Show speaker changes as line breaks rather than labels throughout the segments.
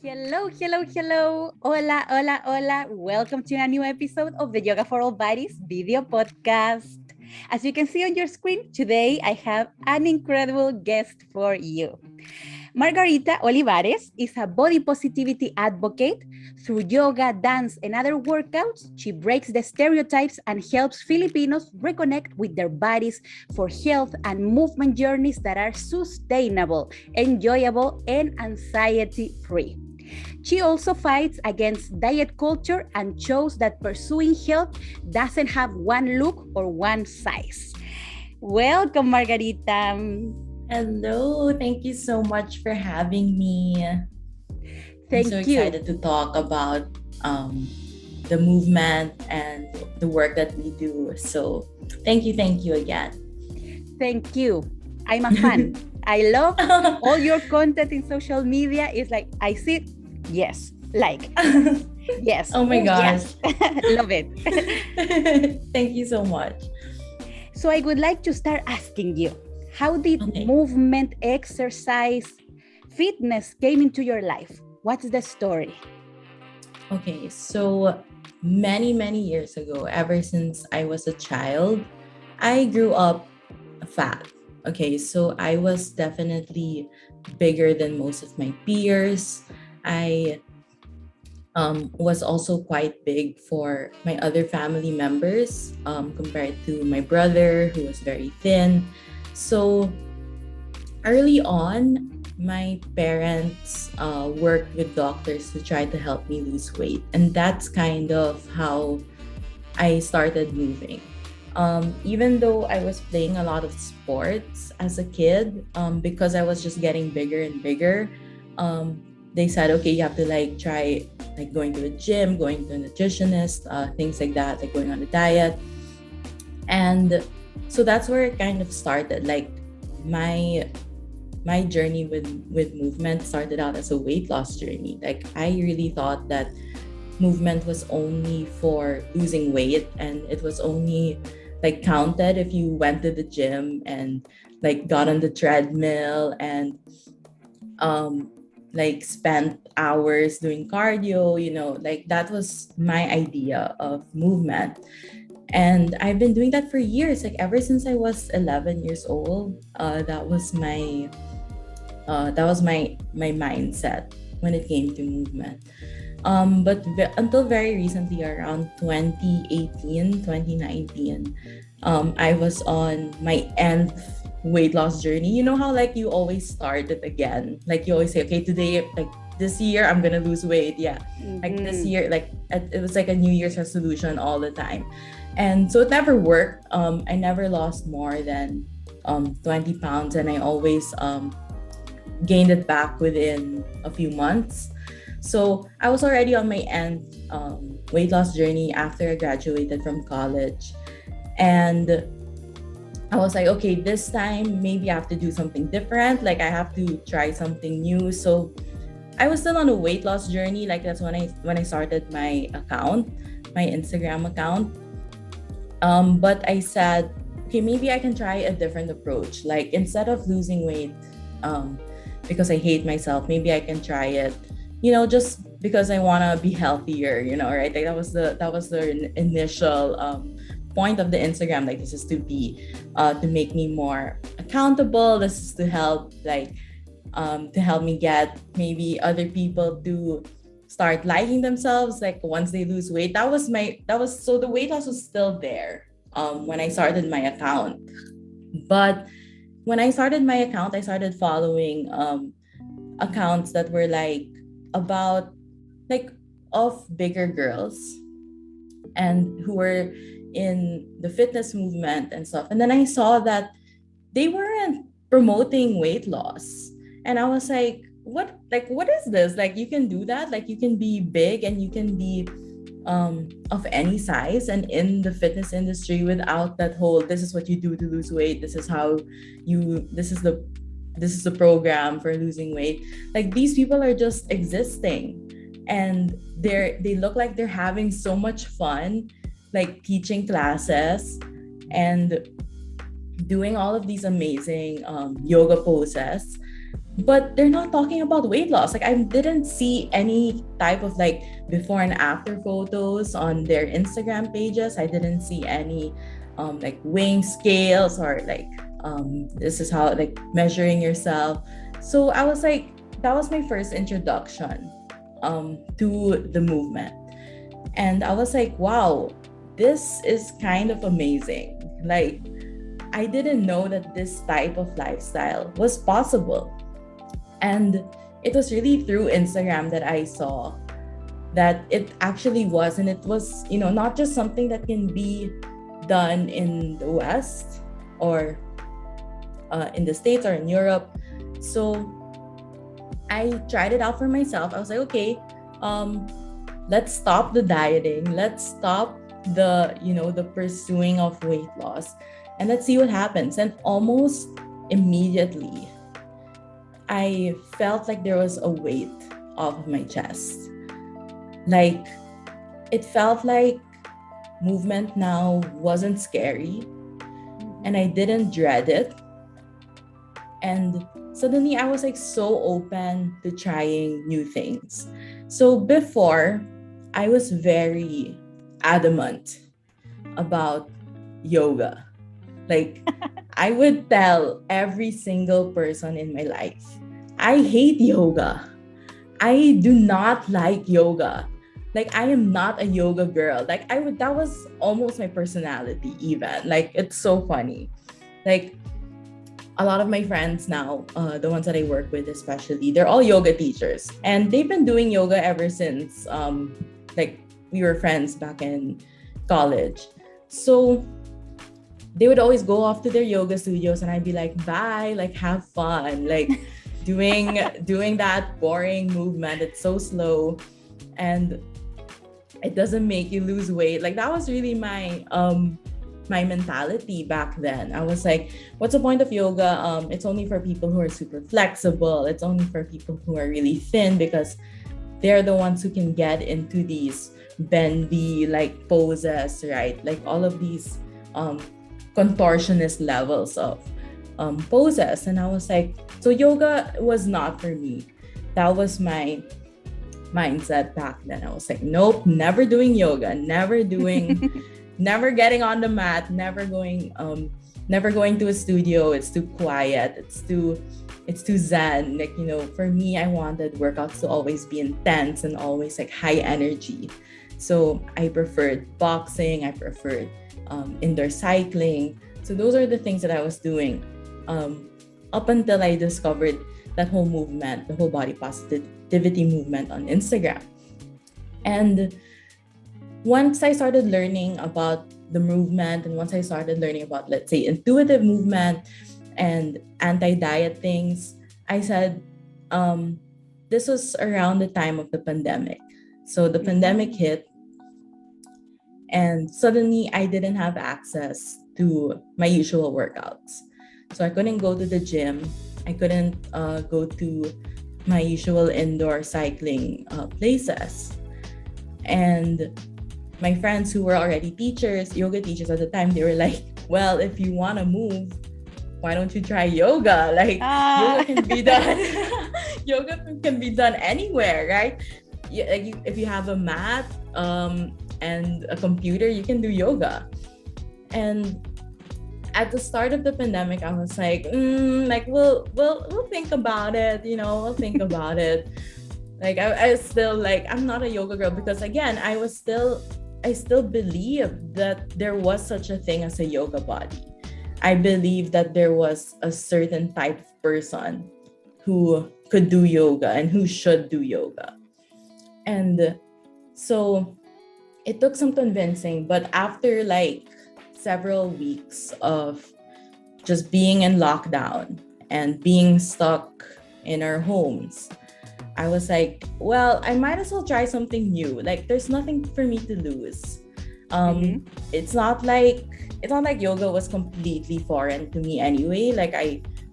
Hello, hello, hello. Hola, hola, hola. Welcome to a new episode of the Yoga for All Bodies video podcast. As you can see on your screen, today I have an incredible guest for you. Margarita Olivares is a body positivity advocate. Through yoga, dance, and other workouts, she breaks the stereotypes and helps Filipinos reconnect with their bodies for health and movement journeys that are sustainable, enjoyable, and anxiety free. She also fights against diet culture and shows that pursuing health doesn't have one look or one size. Welcome, Margarita.
Hello, thank you so much for having me. I'm so
Thank you.
excited to talk about the movement and the work that we do. So, thank you again.
Thank you. I'm a fan. I love all your content in social media. It's like, I see it. Yes. Like, yes.
Oh my gosh.
Yes. Love it.
Thank you so much.
So I would like to start asking you, how did
Okay.
movement, exercise, fitness came into your life? What's the story?
Okay, so many years ago, ever since I was a child, I grew up fat. Okay, so I was definitely bigger than most of my peers. I was also quite big for my other family members compared to my brother, who was very thin. So early on, my parents worked with doctors to try to help me lose weight. And that's kind of how I started moving. Even though I was playing a lot of sports as a kid, because I was just getting bigger and bigger, they said, okay, you have to like try like going to a gym, going to a nutritionist, things like that, like going on a diet. And so that's where it kind of started. Like my my journey with movement started out as a weight loss journey. Like I really thought that movement was only for losing weight, and it was only like counted if you went to the gym and like got on the treadmill and um like spent hours doing cardio, like that was my idea of movement. And I've been doing that for years, like ever since I was 11 years old. That was my mindset when it came to movement. But until very recently, around 2018, 2019, I was on my nth weight loss journey. You know how like you always start it again? Like you always say, okay, today, like this year, I'm gonna lose weight. Yeah. Like this year, like it was like a New Year's resolution all the time. And so it never worked. I never lost more than 20 pounds, and I always gained it back within a few months. So I was already on my end weight loss journey after I graduated from college. And I was like, okay, this time maybe I have to do something different. Like I have to try something new. So I was still on a weight loss journey. Like that's when I started my account, my Instagram account. But I said, okay, maybe I can try a different approach. Like instead of losing weight, um, because I hate myself, maybe I can try it, just because I want to be healthier, right? Like that was the initial point of the Instagram. Like this is to make me more accountable. This is to help me get maybe other people to start liking themselves like once they lose weight. So the weight loss was still there when I started my account. But when I started my account, I started following accounts that were like about like of bigger girls and who were in the fitness movement and stuff. And then I saw that they weren't promoting weight loss. And I was like, what is this? Like you can do that? Like you can be big and you can be of any size and in the fitness industry without that whole this is what you do to lose weight, this is the program for losing weight. Like these people are just existing, and they look like they're having so much fun, like teaching classes and doing all of these amazing yoga poses. but they're not talking about weight loss. Like I didn't see any type of like before and after photos on their Instagram pages. I didn't see any like weighing scales or like this is how like measuring yourself. So I was like, that was my first introduction to the movement. And I was like, wow, this is kind of amazing. Like I didn't know that this type of lifestyle was possible. And it was really through Instagram that I saw that it actually was. And it was, not just something that can be done in the West or in the States or in Europe. So I tried it out for myself. I was like, okay, let's stop the dieting. Let's stop the pursuing of weight loss, and let's see what happens. And almost immediately, I felt like there was a weight off of my chest. Like it felt like movement now wasn't scary and I didn't dread it. And suddenly I was like so open to trying new things. So before, I was very adamant about yoga. Like I would tell every single person in my life, I hate yoga. I do not like yoga. Like I am not a yoga girl. Like that was almost my personality even. Like it's so funny. Like a lot of my friends now, the ones that I work with especially, they're all yoga teachers. And they've been doing yoga ever since like we were friends back in college. So they would always go off to their yoga studios and I'd be like, bye, like have fun. Like doing that boring movement. It's so slow and it doesn't make you lose weight. Like that was really my mentality back then. I was like, what's the point of yoga? It's only for people who are super flexible. It's only for people who are really thin because they're the ones who can get into these bendy like poses, right? Like all of these contortionist levels of poses. And I was like, so yoga was not for me. That was my mindset back then. I was like, nope, never doing yoga, never getting on the mat, never going to a studio. It's too quiet. It's too zen. Like, for me, I wanted workouts to always be intense and always like high energy. So I preferred boxing. I preferred indoor cycling. So those are the things that I was doing up until I discovered that whole movement, the whole body positivity movement on Instagram. And once I started learning about the movement and once I started learning about, let's say, intuitive movement and anti-diet things, I said, this was around the time of the pandemic. So the pandemic hit and suddenly I didn't have access to my usual workouts. So I couldn't go to the gym. I couldn't go to my usual indoor cycling places. And my friends who were already teachers, yoga teachers at the time, they were like, well, if you want to move, why don't you try yoga? Like yoga can be done. Yoga can be done anywhere, right? If you have a mat and a computer, you can do yoga. And at the start of the pandemic, I was like, we'll think about it. We'll think about it. Like I still like, I'm not a yoga girl because again, I still believe that there was such a thing as a yoga body. I believe that there was a certain type of person who could do yoga and who should do yoga. And so it took some convincing, but after like several weeks of just being in lockdown and being stuck in our homes, I was like, well, I might as well try something new. Like there's nothing for me to lose. It's not like yoga was completely foreign to me anyway. Like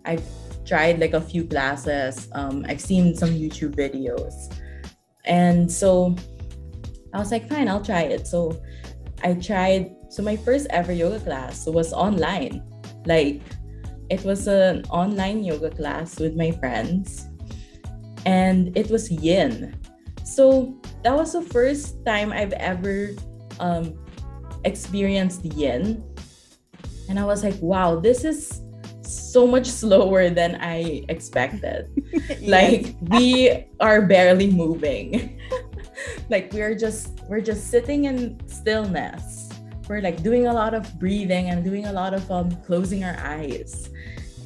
I've tried like a few classes. I've seen some YouTube videos. And so I was like, fine, I'll try it. So I tried. So my first ever yoga class was online. Like It was an online yoga class with my friends, and it was yin. So that was the first time I've ever um, experienced yin. And I was like, wow, this is so much slower than I expected.
Yes.
Like we are barely moving. Like we're just sitting in stillness. We're like doing a lot of breathing and doing a lot of closing our eyes.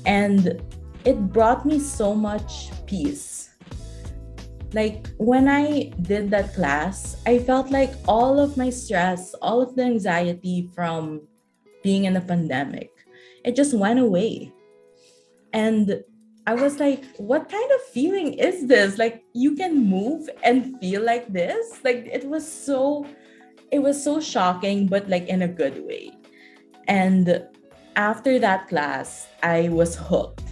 And it brought me so much peace. Like when I did that class, I felt like all of my stress, all of the anxiety from being in a pandemic, it just went away. And I was like, what kind of feeling is this? Like you can move and feel like this? Like it was so shocking, but like in a good way. And after that class, I was hooked.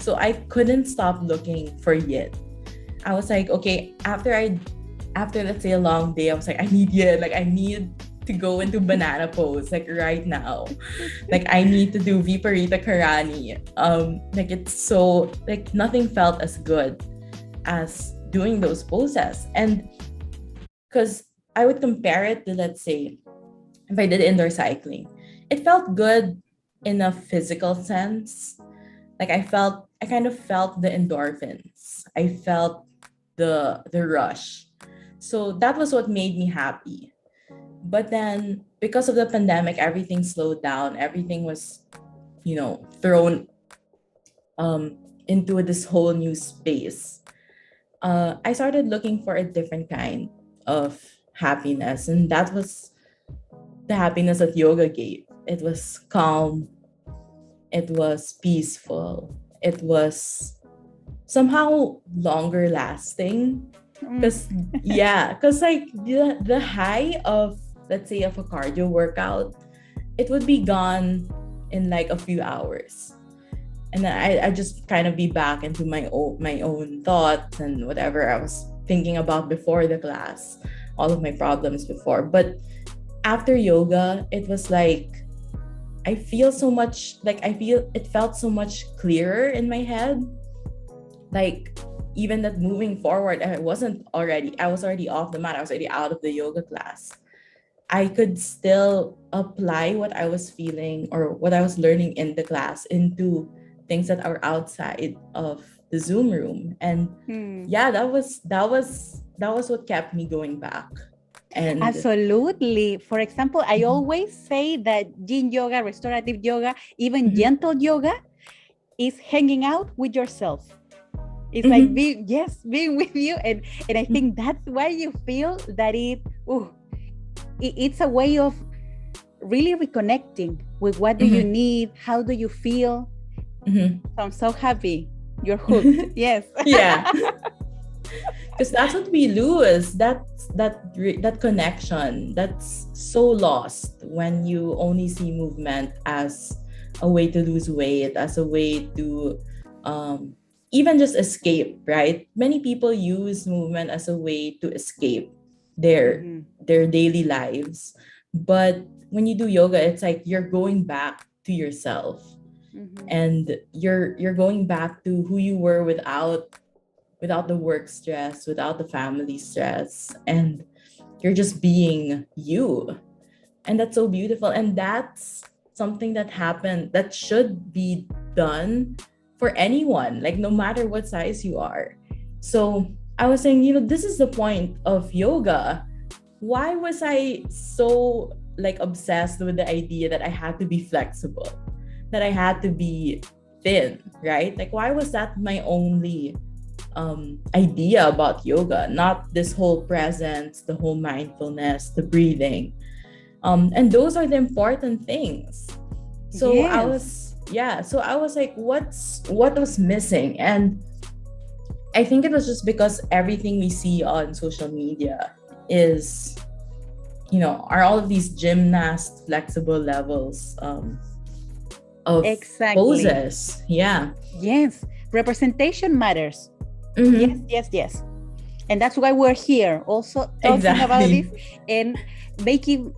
So I couldn't stop looking for yin. I was like, okay, after let's say a long day, I was like, I need yin. Like I need to go into banana pose like right now. Like I need to do Viparita Karani. Like it's so like nothing felt as good as doing those poses. And because I would compare it to, let's say, if I did indoor cycling, it felt good in a physical sense. Like I kind of felt the endorphins. I felt the rush. So that was what made me happy. But then because of the pandemic, everything slowed down. Everything was, thrown into this whole new space. I started looking for a different kind of happiness, and that was the happiness that yoga gave. It was calm, it was peaceful, it was somehow longer lasting.
Mm.
Because, yeah, because like the high of, let's say, of a cardio workout, it would be gone in like a few hours. And then I just kind of be back into my own thoughts and whatever I was thinking about before the class, all of my problems before. But after yoga, it was like I feel it felt so much clearer in my head. Like even that moving forward, I was already off the mat, I was already out of the yoga class. I could still apply what I was feeling or what I was learning in the class into things that are outside of the Zoom room. And
Hmm.
yeah, that was what kept me going back. And
Absolutely. For example, I
Mhm,
always say that yin yoga, restorative yoga, even
mhm,
gentle yoga is hanging out with yourself. It's like
mhm,
being with you. And I think that's why you feel that it's a way of really reconnecting with what do you
mhm,
need, how do you feel.
mhm.
So I'm so happy you're hooked. Yes.
Yeah, because that's what we lose. That connection that's so lost when you only see movement as a way to lose weight, as a way to um, even just escape. Right? Many people use movement as a way to escape their
Mm-hmm.
their daily lives, but when you do yoga, it's like you're going back to yourself,
Mm-hmm.
and you're going back to who you were without the work stress, without the family stress, and you're just being you. And that's so beautiful. And that's something that happened that should be done for anyone, like no matter what size you are. So I was saying, this is the point of yoga. Why was I so like obsessed with the idea that I had to be flexible, that I had to be thin, right? Like, why was that my only idea about yoga, not this whole presence, the whole mindfulness, the breathing. And those are the important things. So I
Yes.
was, yeah, so I was like, what was missing? And I think it was just because everything we see on social media is, are all of these gymnast flexible levels of
Exactly.
poses. Yeah.
Yes. Representation matters. Yes,
Mm-hmm.
yes, yes. And that's why we're here also talking about this
Exactly.
and making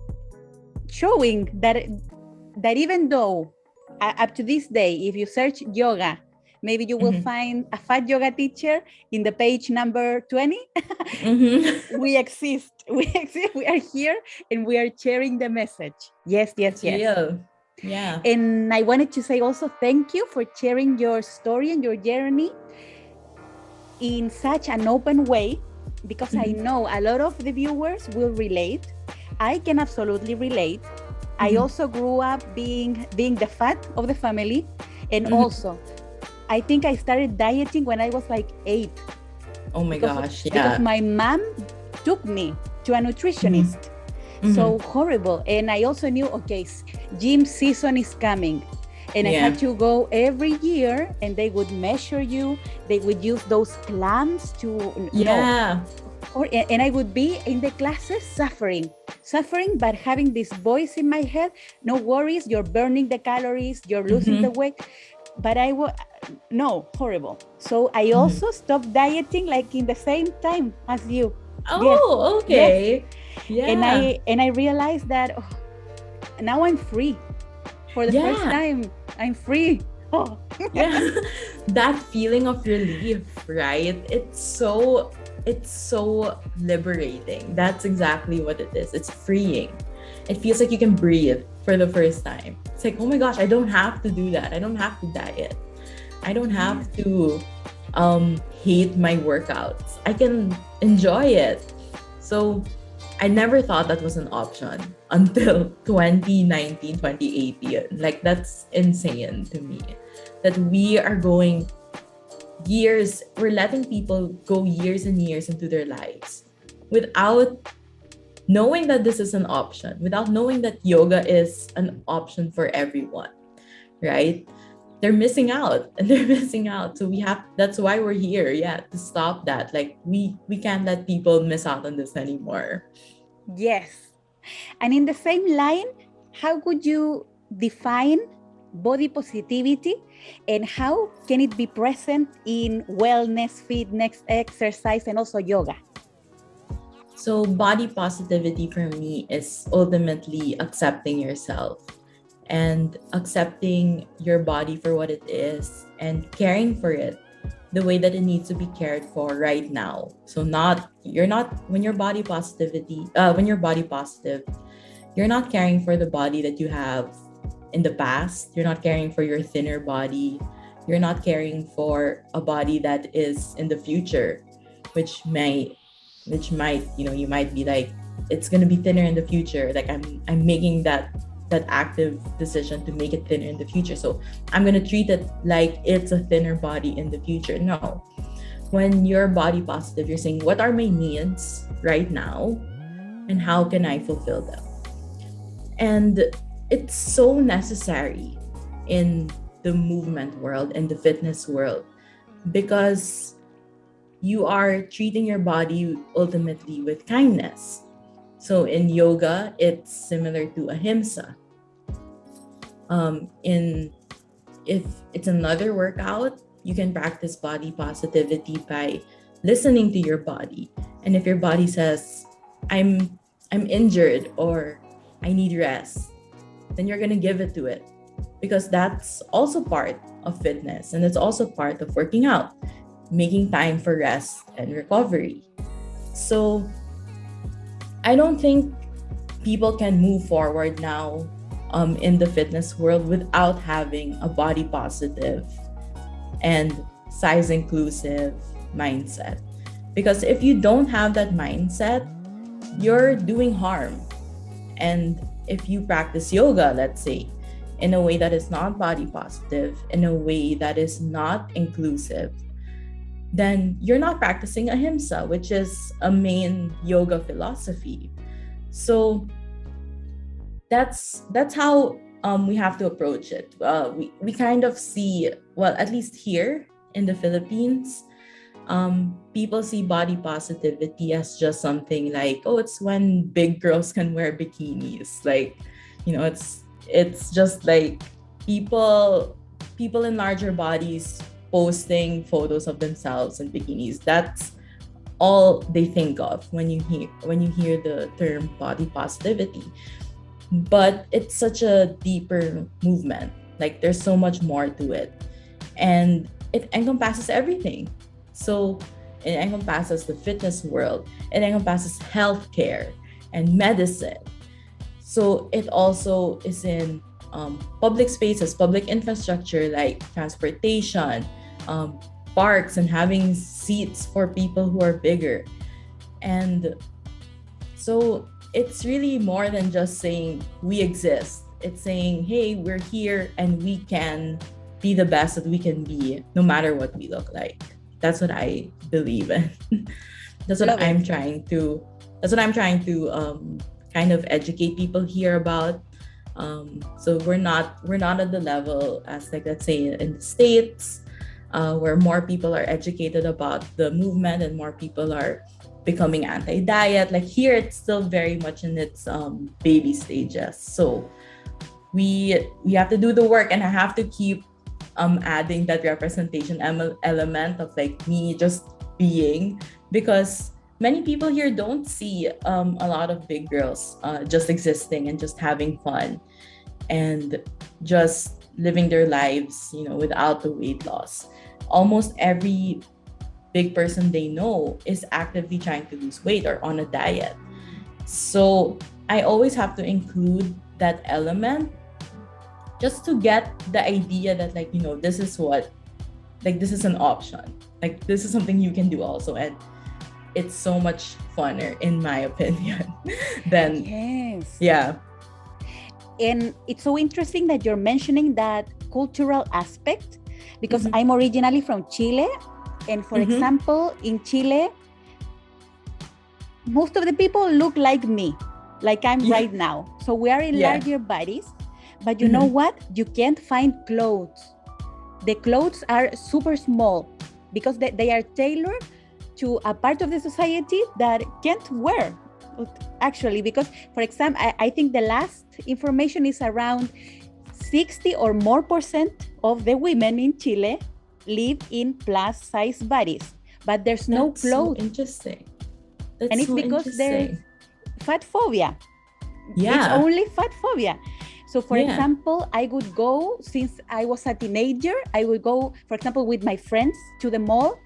showing that even though up to this day, if you search yoga, maybe you will
Mm-hmm.
find a fat yoga teacher in the page number 20.
Mm-hmm.
We exist. We exist. We are here and we are sharing the message. Yes, yes,
It's
yes.
real. Yeah.
And I wanted to say also thank you for sharing your story and your journey in such an open way, because I
Mm-hmm.
know a lot of the viewers will relate. I can absolutely relate. I
Mm-hmm.
also grew up being the fat of the family, and
Mm-hmm.
also I think I started dieting when I was like 8,
Oh my
because
gosh.
because
Yeah.
my mom took me to a
Mm-hmm.
nutritionist.
Mm-hmm.
So horrible. And I also knew, okay, gym season is coming. And I
Yeah.
had to go every year, and they would measure you. They would use those clamps to no.
Yeah.
And I would be in the classes suffering, but having this voice in my head, no worries, you're burning the calories, you're losing the
Mm-hmm.
weight. But I was, no, horrible. So I
Mm-hmm.
also stopped dieting like in the same time as you. Yes,
Oh,
yes.
okay.
And
Yeah.
I realized that, oh, now I'm free. For the first
Yeah.
time, I'm free. Oh,
Yeah. That feeling of relief, right? It's so liberating. That's exactly what it is. It's freeing. It feels like you can breathe for the first time. It's like, oh my gosh, I don't have to do that. I don't have to diet. I don't
yes.
have to hate my workouts. I can enjoy it. So I never thought that was an option until 2019, 2018. Like, that's insane to me. That we are going years, we're letting people go years and years into their lives without knowing that this is an option, without knowing that yoga is an option for everyone, right? They're missing out and they're missing out. So that's why we're here, yeah, to stop that. Like, we can't let people miss out on this anymore.
Yes. And in the same line, how would you define body positivity, and how can it be present in wellness, fitness, exercise, and also yoga?
So, body positivity for me is ultimately accepting yourself and accepting your body for what it is and caring for it the way that it needs to be cared for right now. So, not you're not when you're body positive, you're not caring for the body that you have in the past. You're not caring for your thinner body. You're not caring for a body that is in the future, which may which might, you might be like, it's going to be thinner in the future. Like, I'm making that active decision to make it thinner in the future, so I'm going to treat it like it's a thinner body in the future. No. When you're body positive, you're saying, what are my needs right now and how can I fulfill them? And it's so necessary in the movement world and the fitness world, because you are treating your body ultimately with kindness. So in yoga, it's similar to ahimsa. In If it's another workout, you can practice body positivity by listening to your body. And if your body says, I'm injured or I need rest, then you're gonna give it to it, because that's also part of fitness and it's also part of working out, making time for rest and recovery. So I don't think people can move forward now in the fitness world without having a body positive and size inclusive mindset. Because if you don't have that mindset, you're doing harm. And if you practice yoga, let's say, in a way that is not body positive, in a way that is not inclusive, then you're not practicing ahimsa, which is a main yoga philosophy. So that's how we have to approach it. We kind of see, well, at least here in the Philippines, people see body positivity as just something like, oh, it's when big girls can wear bikinis. Like, it's just like people in larger bodies posting photos of themselves in bikinis. That's all they think of when you hear the term body positivity. But it's such a deeper movement. Like there's so much more to it. And it encompasses everything. So it encompasses the fitness world, it encompasses healthcare and medicine. So it also is in public spaces, public infrastructure like transportation, um, parks, and having seats for people who are bigger. And so it's really more than just saying we exist. It's saying, hey, we're here and we can be the best that we can be no matter what we look like. That's what I believe in. that's what
Love
I'm
it.
trying to that's what I'm trying to kind of educate people here about. So we're not at the level as like let's say in the States, where more people are educated about the movement and more people are becoming anti-diet. Like here, it's still very much in its baby stages. So we have to do the work, and I have to keep adding that representation element of like me just being, because many people here don't see a lot of big girls just existing and just having fun and just living their lives, without the weight loss. Almost every big person they know is actively trying to lose weight or on a diet. So I always have to include that element just to get the idea that like, this is what, like, this is an option. Like, this is something you can do also. And it's so much funner, in my opinion, than,
Yes.
yeah.
And it's so interesting that you're mentioning that cultural aspect, because I'm originally from Chile. And for example, in Chile, most of the people look like me, like I'm right now. So we are in larger bodies, but you know what? You can't find clothes. The clothes are super small because they are tailored to a part of the society that can't wear, actually. Because, for example, I think the last information is around 60 or more % of the women in Chile live in plus size bodies, but there's no clothes.
So interesting.
And it's because there's fat phobia.
Yeah.
It's only fat phobia. So for example, I would go, since I was a teenager, I would go, for example, with my friends to the mall,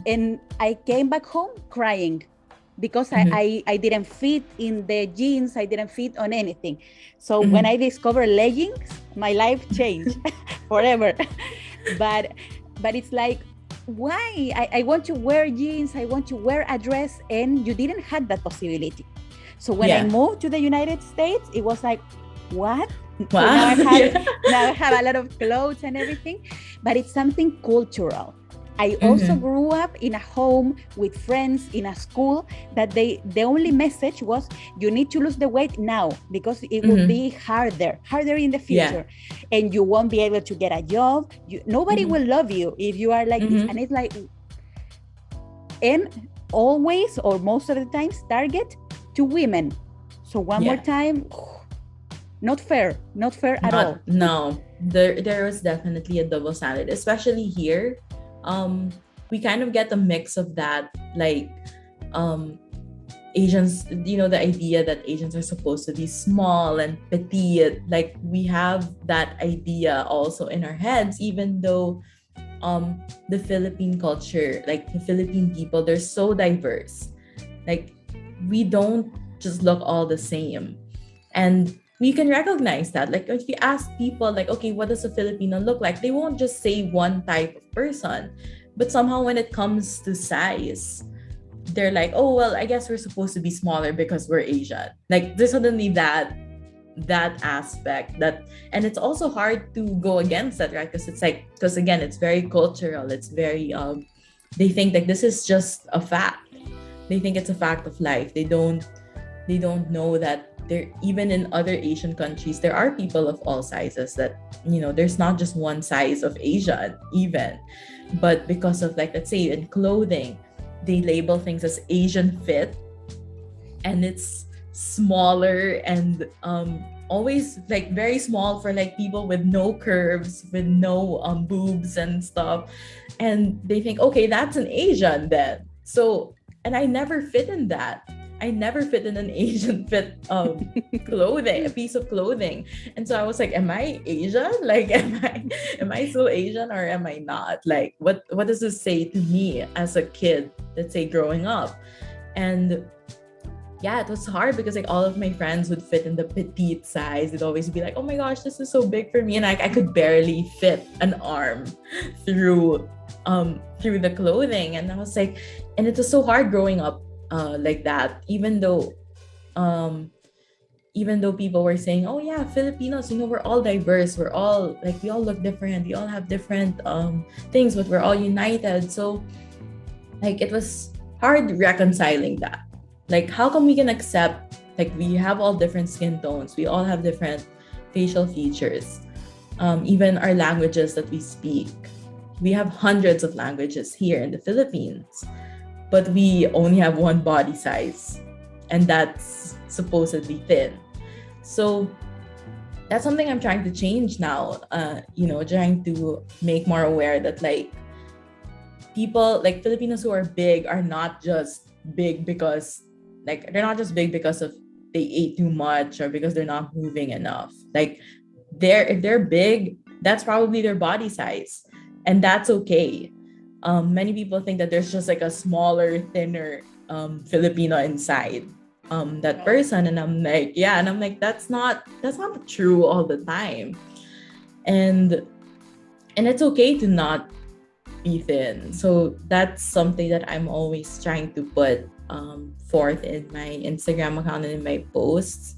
and I came back home crying because I didn't fit in the jeans, I didn't fit on anything. So when I discovered leggings, my life changed forever. But it's like, why? I want to wear jeans, I want to wear a dress, and you didn't have that possibility. So when I moved to the United States, it was like, what?
Wow.
So now I have a lot of clothes and everything, but it's something cultural. I also grew up in a home with friends in a school that the only message was you need to lose the weight now because it will be harder in the future, and you won't be able to get a job. Nobody will love you if you are like this. And it's like, and always or most of the times target to women. So one more time, not fair at all.
No, there was definitely a double standard, especially here. We kind of get a mix of that, like Asians, the idea that Asians are supposed to be small and petite. Like we have that idea also in our heads, even though the Philippine culture, like the Philippine people, they're so diverse. Like we don't just look all the same. And we can recognize that. Like if you ask people like, okay, what does a Filipino look like? They won't just say one type of person. But somehow when it comes to size, they're like, oh, well, I guess we're supposed to be smaller because we're Asian. Like there's suddenly that aspect that, and it's also hard to go against that, right? Because again, it's very cultural. It's very, they think like this is just a fact. They think it's a fact of life. They don't know that there, even in other Asian countries, there are people of all sizes, that there's not just one size of Asian even. But because of, like, let's say in clothing, they label things as Asian fit, and it's smaller and always like very small for like people with no curves, with no boobs and stuff, and they think, okay, that's an Asian then. So, and I never fit in that. I never fit in an Asian fit clothing, a piece of clothing. And so I was like, am I Asian? Like, am I so Asian or am I not? Like, what does this say to me as a kid, let's say growing up? And yeah, it was hard because like all of my friends would fit in the petite size. They'd always be like, "Oh my gosh, this is so big for me," and I could barely fit an arm through through the clothing. And I was like, and it was so hard growing up like that. Um even though people were saying, "Oh yeah, Filipinos, we're all diverse. We're all like we all look different. We all have different things, but we're all united." So like it was hard reconciling that. Like how come we can accept like we have all different skin tones, we all have different facial features, even our languages that we speak. We have hundreds of languages here in the Philippines, but we only have one body size, and that's supposedly thin. So that's something I'm trying to change now. Trying to make more aware that like people like Filipinos who are big are not just big because like they're not just big because of they ate too much or because they're not moving enough. Like if they're big, that's probably their body size, and that's okay. Many people think that there's just like a smaller, thinner Filipino inside that
No.
person, and I'm like, yeah, and I'm like, that's not true all the time, and it's okay to not be thin. So that's something that I'm always trying to put forth in my Instagram account and in my posts.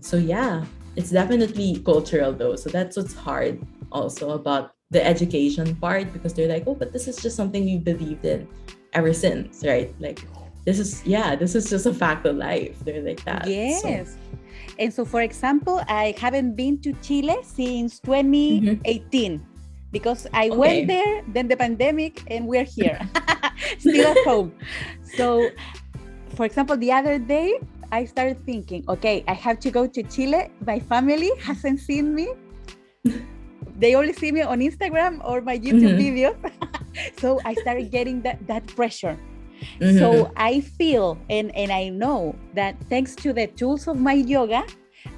So yeah, it's definitely cultural though. So that's what's hard also about the education part, because they're like, oh, but this is just something we believed in ever since, right? Like this is just a fact of life. They're like that. So
Yes. And so, for example, I haven't been to Chile since
mhm.
2018 because I went
Okay.
there, then the pandemic, and we're here, still at home. So, for example, the other day, I started thinking, okay, I have to go to Chile. My family hasn't seen me. They only see me on Instagram or my YouTube
Mhm.
videos. So I started getting that pressure. So
Mhm.
I feel and I know that thanks to the tools of my yoga,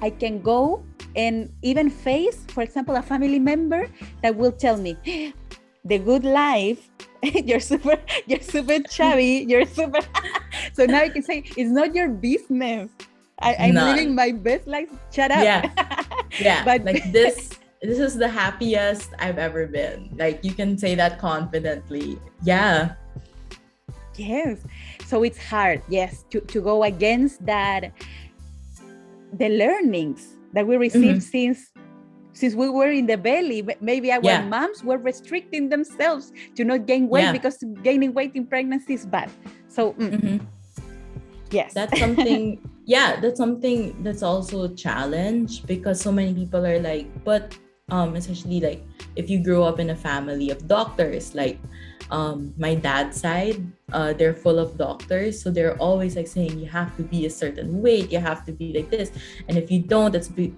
I can go and even face, for example, a family member that will tell me, the good life, you're super chubby, you're super. So now I can say, it's not your business. I'm living
None.
my best life. Shut up.
Yeah. Yeah.
But
Like this is the happiest I've ever been. Like you can say that confidently. Yeah.
yes, so it's hard, yes, to go against that, the learnings that we received
Mhm.
since we were in the belly. Maybe our
Yeah.
moms were restricting themselves to not gain weight
Yeah.
because gaining weight in pregnancy is bad. So
Mhm.
yes.
That's something, yeah, that's something that's also a challenge, because so many people are like, but especially like if you grow up in a family of doctors, like my dad's side, they're full of doctors, so they're always like saying you have to be a certain weight, you have to be like this, and if you don't,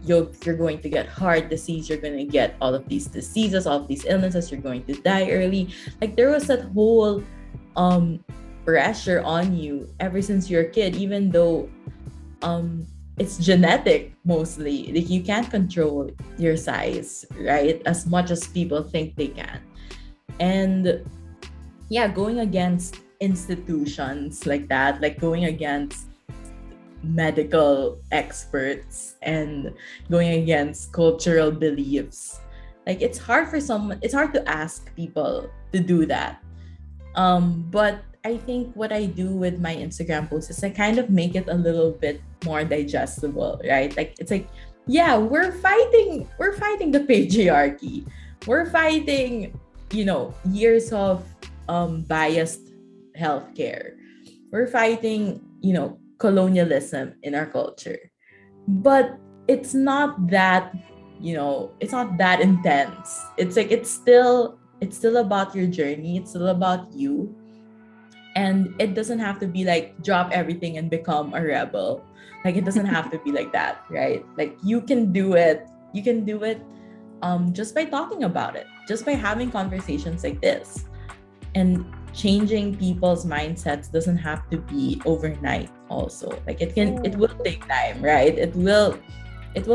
you're going to get heart disease, you're going to get all of these diseases, all of these illnesses, you're going to die early. Like there was that whole um pressure on you ever since you're a kid, even though it's genetic mostly. Like you can't control your size, right? As much as people think they can. And yeah, going against institutions like that, like going against medical experts and going against cultural beliefs. Like it's hard to ask people to do that. But I think what I do with my Instagram posts is I kind of make it a little bit more digestible, right? Like it's like, yeah, we're fighting the patriarchy. We're fighting, years of biased healthcare. We're fighting, colonialism in our culture. But it's not that intense. It's like it's still about your journey, it's still about you, and it doesn't have to be like drop everything and become a rebel. Like it doesn't have to be like that, right? Like you can do it just by talking about it, just by having conversations like this. And changing people's mindsets doesn't have to be overnight also. Like it
Oh.
will take time, right? It will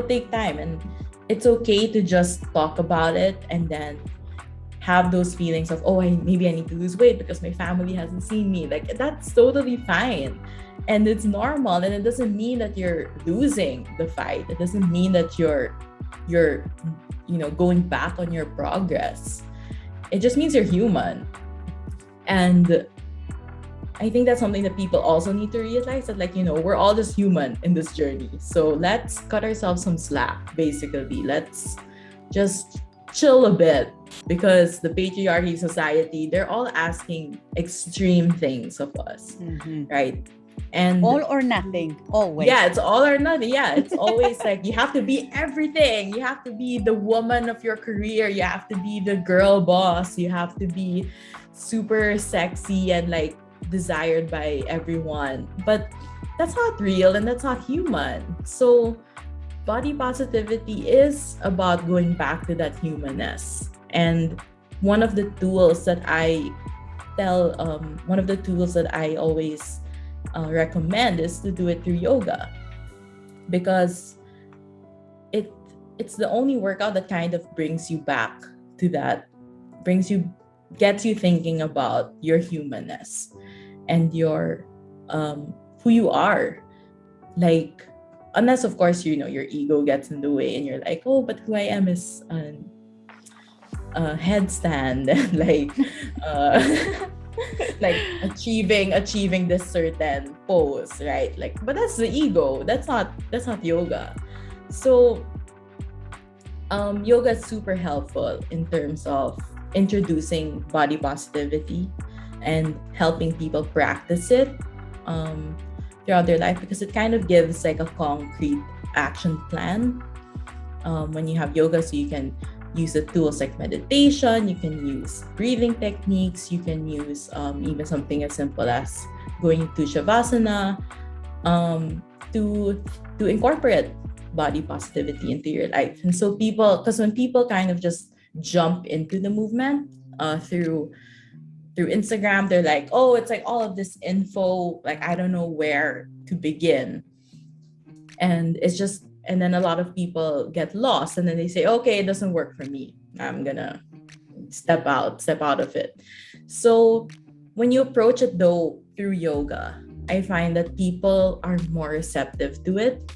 take time, and it's okay to just talk about it and then have those feelings of, oh, maybe I need to lose weight because my family hasn't seen me. Like that's totally fine. And it's normal, and it doesn't mean that you're losing the fight. It doesn't mean that you're going back on your progress. It just means you're human. And I think that's something that people also need to realize, that we're all just human in this journey. So let's cut ourselves some slack, basically. Let's just chill a bit, because the patriarchy society, they're all asking extreme things of us, right? And
all or nothing, always.
yeah, it's all or nothing. Yeah, it's always like you have to be everything. You have to be the woman of your career. You have to be the girl boss. You have to be super sexy and like desired by everyone. But that's not real, and that's not human. So body positivity is about going back to that humanness. And one of the tools that I always recommend is to do it through yoga, because it's the only workout that kind of brings you back to that, gets you thinking about your humanness and your who you are. Like, unless of course your ego gets in the way and you're like, oh, but who I am is a headstand and like like achieving this certain pose, right? Like, but that's the ego. That's not yoga. So yoga is super helpful in terms of introducing body positivity and helping people practice it throughout their life, because it kind of gives like a concrete action plan when you have yoga. So you can use the tools like meditation, you can use breathing techniques, you can use even something as simple as going to shavasana to incorporate body positivity into your life. And so because when people kind of just jump into the movement through Instagram, they're like, oh, it's like all of this info, like I don't know where to begin. And then a lot of people get lost, and then they say, okay, it doesn't work for me, I'm gonna step out of it. So when you approach it though through yoga, I find that people are more receptive to it.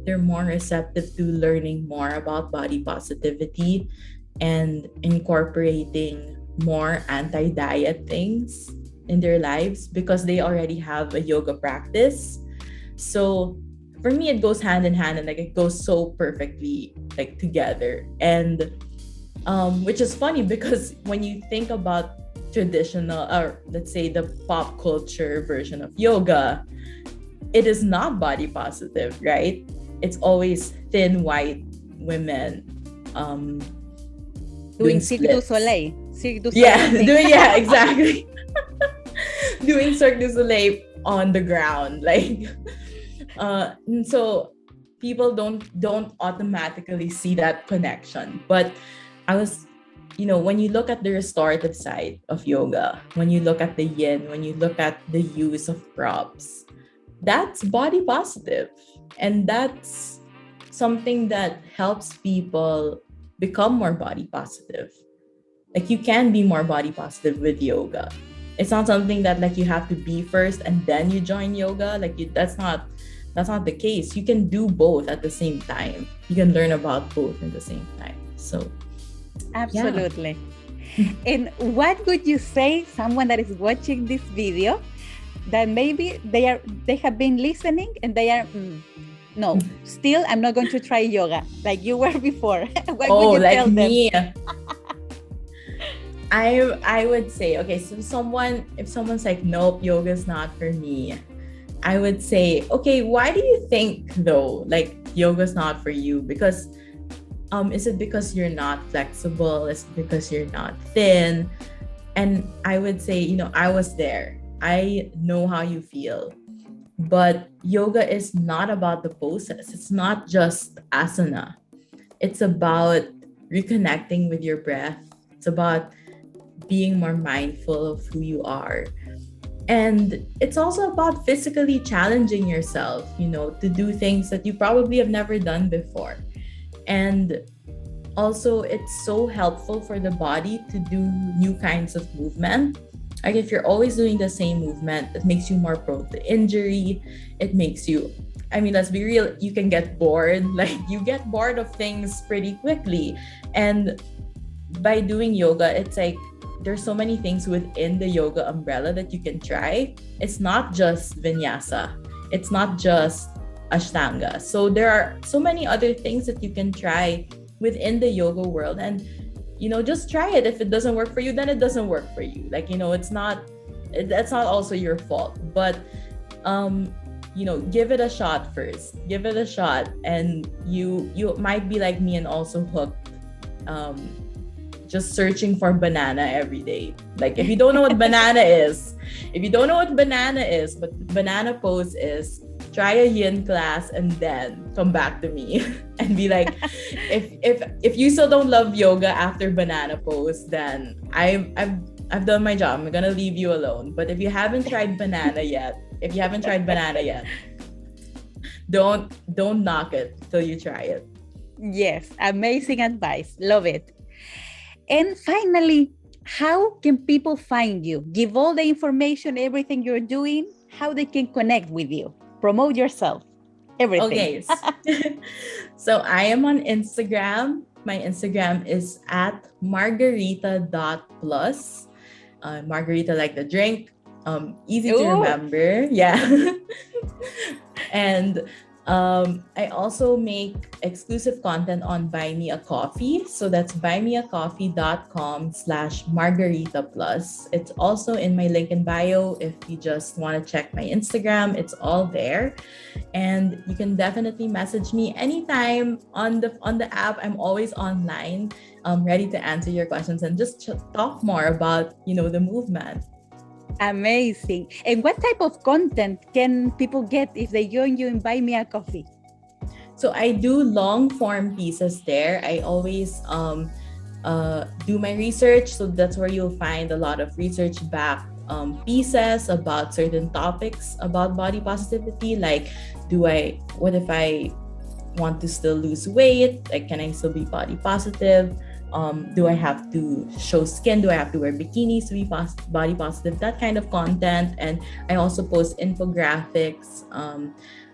They're more receptive to learning more about body positivity and incorporating more anti-diet things in their lives, because they already have a yoga practice. So for me, it goes hand in hand, and like it goes so perfectly like together. And which is funny, because when you think about traditional, or let's say the pop culture version of yoga, it is not body positive, right? It's always thin white women doing
Cirque du
splits.
Soleil. Cirque du
Yeah,
Soleil.
exactly. Doing Cirque du Soleil on the ground, like and so people don't automatically see that connection. But I was, when you look at the restorative side of yoga, when you look at the yin, when you look at the use of props, that's body positive. And that's something that helps people become more body positive. Like, you can be more body positive with yoga. It's not something that like you have to be first and then you join yoga. Like, that's not the case. You can do both at the same time. You can learn about both at the same time. So
Absolutely. And what would you say someone that is watching this video, that maybe they have been listening and they are no, still I'm not going to try yoga like you were before. What would you
like
tell
me.
them?
I would say, okay, so if someone's like, nope, yoga's not for me, I would say, okay, why do you think though like yoga's not for you? Because is it because you're not flexible? Is it because you're not thin? And I would say, I was there. I know how you feel. But yoga is not about the poses. It's not just asana. It's about reconnecting with your breath. It's about being more mindful of who you are. And it's also about physically challenging yourself, to do things that you probably have never done before. And also, it's so helpful for the body to do new kinds of movement. Like if you're always doing the same movement, it makes you more prone to injury. It makes you, let's be real, you can get bored. Like you get bored of things pretty quickly. And by doing yoga, it's like there's so many things within the yoga umbrella that you can try. It's not just vinyasa. It's not just ashtanga. So there are so many other things that you can try within the yoga world. And just try it. If it doesn't work for you, then it doesn't work for you. Like that's not also your fault. But give it a shot first. Give it a shot, and you might be like me and also hooked. Just searching for banana every day. Like if you don't know what banana is, but banana pose is, try a yin class and then come back to me and be like, if you still don't love yoga after banana pose, then I've done my job. I'm gonna leave you alone. But if you haven't tried banana yet, don't knock it till you try it.
Yes, amazing advice. Love it. And finally, how can people find you? Give all the information, everything you're doing, how they can connect with you. Promote yourself, everything.
Okay. So I am on Instagram. My Instagram is at margarita.plus. Margarita like the drink. Easy to remember. Yeah. And I also make exclusive content on Buy Me a Coffee. So that's buymeacoffee.com/Margarita Plus. It's also in my link in bio. If you just want to check my Instagram, it's all there. And you can definitely message me anytime on the app. I'm always online, ready to answer your questions and just talk more about, the movement.
Amazing. And what type of content can people get if they join you and Buy Me a Coffee?
So I do long form pieces there. I always do my research. So that's where you'll find a lot of research backed pieces about certain topics about body positivity. Like, what if I want to still lose weight? Like, can I still be body positive? Do I have to show skin? Do I have to wear bikinis to be body positive? That kind of content. And I also post infographics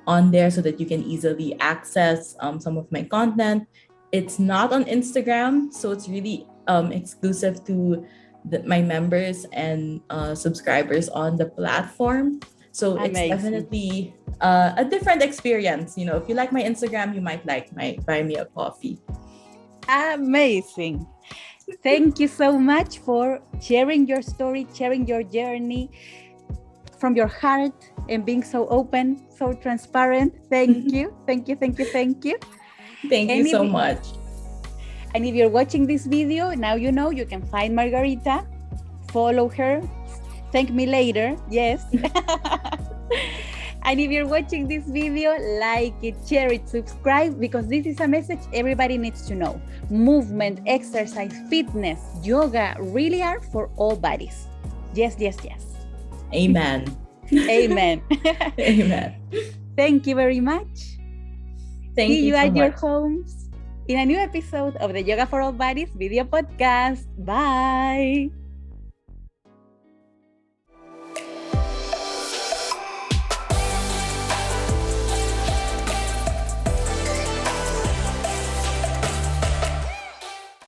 on there so that you can easily access some of my content. It's not on Instagram, so it's really exclusive to my members and subscribers on the platform. So It's definitely a different experience. If you like my Instagram, you might like my Buy Me a Coffee.
Amazing. Thank you so much for sharing your story, sharing your journey from your heart and being so open, so transparent. Thank you. Thank you
so much.
And if you're watching this video, now you know you can find Margarita, follow her, thank me later. Yes. And if you're watching this video, like it, share it, subscribe, because this is a message everybody needs to know. Movement, exercise, fitness, yoga really are for all bodies. Yes.
Amen.
Amen.
Amen.
Thank you very much.
See
you
so
at
much.
your homes in a new episode of the Yoga for All Bodies video podcast. Bye.